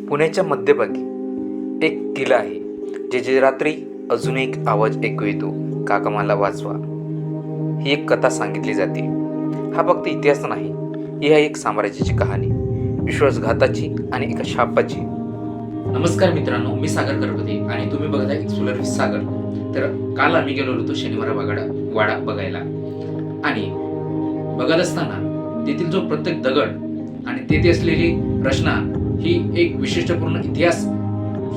पुण्याच्या मध्यभागी एक किल्ला आहे, जे जे रात्री अजून एक आवाज ऐकू येतो, काका मला वाचवा. ही एक कथा सांगितली जाते. हा फक्त इतिहास नाही, ही आहे एक साम्राज्याची कहाणी, विश्वासघाताची आणि एका शापाची. नमस्कार मित्रांनो, मी सागर करपते आणि तुम्ही बघत आहे एक्सप्लोर विथ सागर. तर काल आम्ही गेलो होतो शनिवार वाडा बघायला, आणि बघत असताना तेथील जो प्रत्येक दगड आणि तेथे असलेली रचना ही एक विशिष्टपूर्ण इतिहास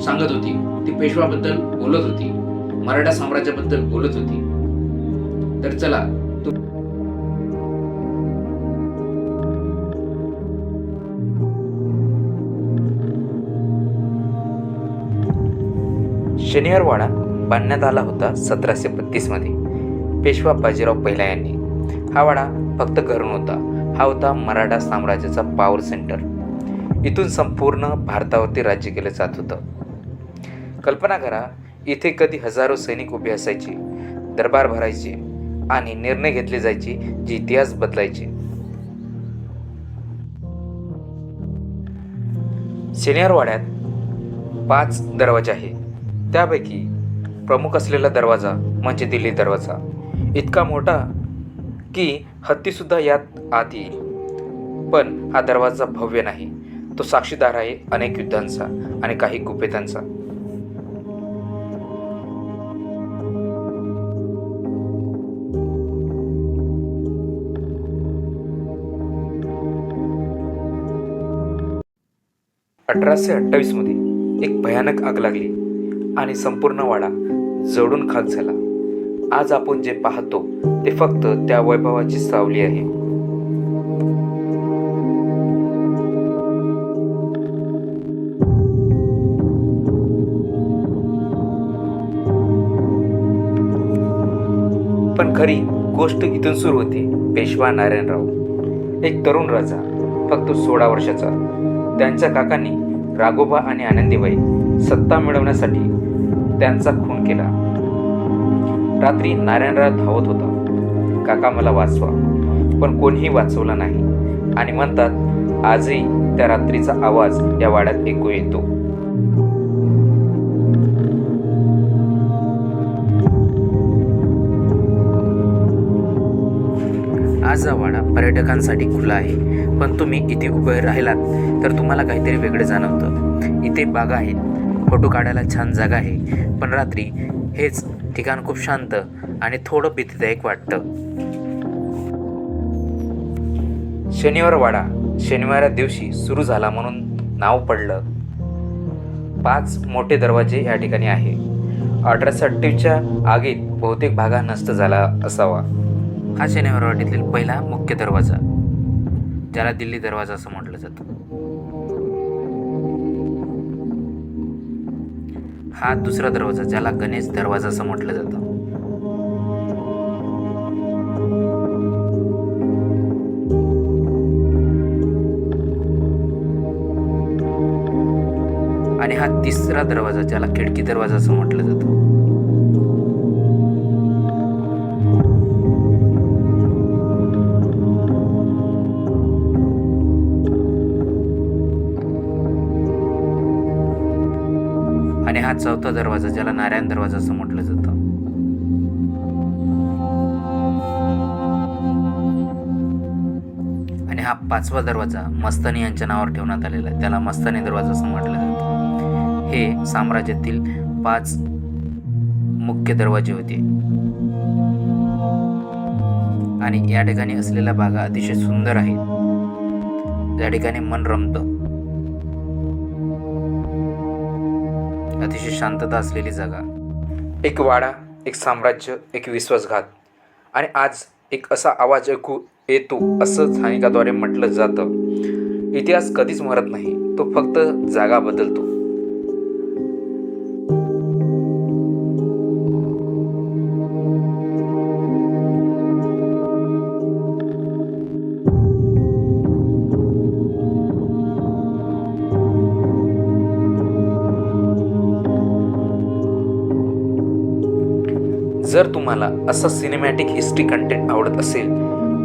सांगत होती. ती पेशवाबद्दल बोलत होती, मराठा साम्राज्याबद्दल बोलत होती. तर चला शनिवार वाडा बांधण्यात आला होता 1732 मध्ये पेशवा बाजीराव पहिला यांनी. हा वाडा फक्त घर नव्हता, हा होता मराठा साम्राज्याचा पॉवर सेंटर. इथून संपूर्ण भारतावरती राज्य केलं जात होतं. कल्पना करा, इथे कधी हजारो सैनिक उभे असायचे, दरबार भरायचे आणि निर्णय घेतले जायचे जे इतिहास बदलायचे. शनिवार वाड्यात 5 दरवाजे आहेत. त्यापैकी प्रमुख असलेला दरवाजा म्हणजे दिल्ली दरवाजा, इतका मोठा की हत्तीसुद्धा यात आत येईल. पण हा दरवाजा भव्य नाही, तो साक्षीदार आहे अनेक युद्धांचा आणि काही गुपितांचा. मध्ये एक भयानक आग लागली आणि संपूर्ण वाडा जळून खाक झाला. आज आपण जे पाहतो ते फक्त त्या वैभवाची सावली आहे. पण खरी गोष्ट इथून सुरू होती. पेशवा नारायणराव, एक तरुण राजा, फक्त 16 वर्षाचा. त्यांच्या काकांनी राघोबा आणि आनंदीबाई सत्ता मिळवण्यासाठी त्यांचा खून केला. रात्री नारायणराव धावत होता, काका मला वाचवा, पण कोणीही वाचवला नाही. आणि म्हणतात आजही त्या रात्रीचा आवाज या वाड्यात ऐकू येतो. आज हा वाडा पर्यटकांसाठी खुला आहे, पण तुम्ही इथे उभे राहिलात तर तुम्हाला काहीतरी वेगळे जाणवतं. इथे बागा आहेत, फोटो काढायला छान जागा आहे, पण रात्री हेच ठिकाण खूप शांत आणि थोडं भीतीदायक वाटतं. शनिवार वाडा शनिवार दिवशी सुरू झाला म्हणून नाव पडलं. 5 मोठे दरवाजे या ठिकाणी आहे. 1828च्या आगीत बहुतेक भागा नष्ट झाला असावा. हा शनिवार वाड्यातील पहिला मुख्य दरवाजा, ज्याला दिल्ली दरवाजा असं म्हटलं जातं. हा दुसरा दरवाजा, ज्याला गणेश दरवाजा असं म्हटलं जातं. आणि हा तिसरा दरवाजा, ज्याला खिडकी दरवाजा असं म्हटलं जातं. आणि हा चौथा दरवाजा, ज्याला नारायण दरवाजा असं म्हटलं जातं. आणि हा 5वा दरवाजा मस्तानी यांच्या नावावर ठेवण्यात आलेला आहे, त्याला मस्तानी दरवाजा असं म्हटलं जातं. हे साम्राज्यातील 5 मुख्य दरवाजे होते. आणि या ठिकाणी असलेल्या बागा अतिशय सुंदर आहेत. या ठिकाणी मन रमतं. अतिशय शांतता असलेली जागा. एक वाडा, एक साम्राज्य, एक विश्वासघात. आणि आज एक असा आवाज ऐकू येतो असं स्थानिकाद्वारे म्हटलं जातं. इतिहास कधीच मरत नाही, तो फक्त जागा बदलतो. जर तुम्हाला असं सिनेमॅटिक हिस्ट्री कंटेंट आवडत असेल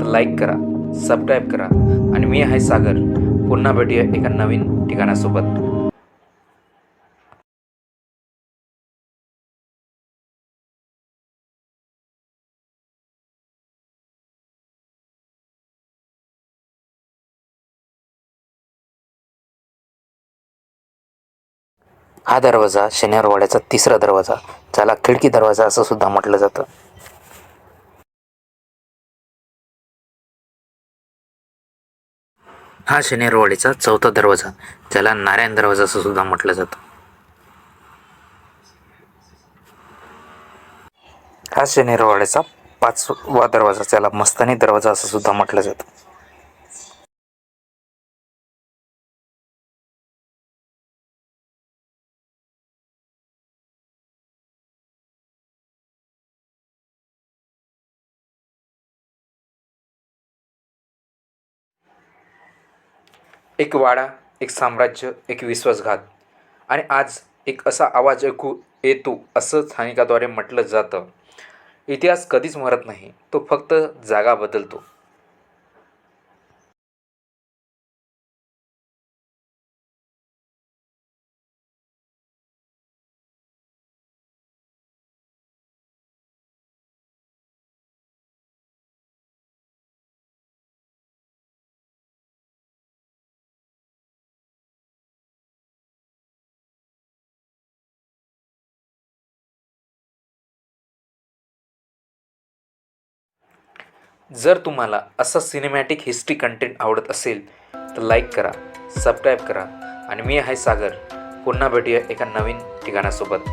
तर लाईक करा, सबस्क्राईब करा. आणि मी आहे सागर. पुन्हा भेटूया एका नवीन ठिकाणासोबत. हा दरवाजा शनिवारवाड्याचा तिसरा दरवाजा, ज्याला खिडकी दरवाजा असं सुद्धा म्हटलं जातं. हा शनिवारवाडीचा चौथा दरवाजा, ज्याला नारायण दरवाजा असं सुद्धा म्हटलं जातं. हा शनिवारवाड्याचा पाचवा दरवाजा, ज्याला मस्तानी दरवाजा असं सुद्धा म्हटलं जातं. एक वाडा, एक साम्राज्य, एक विश्वासघात, आणि आज एक असा आवाज ऐकू येतो असं स्थानिकाद्वारे म्हटलं जातं. इतिहास कधीच मरत नाही, तो फक्त जागा बदलतो. जर तुम्हाला असं सिनेमॅटिक हिस्ट्री कंटेंट आवडत असेल तर लाईक करा, सबस्क्राईब करा. आणि मी आहे सागर. पुन्हा भेटूया एका नवीन ठिकाणासोबत.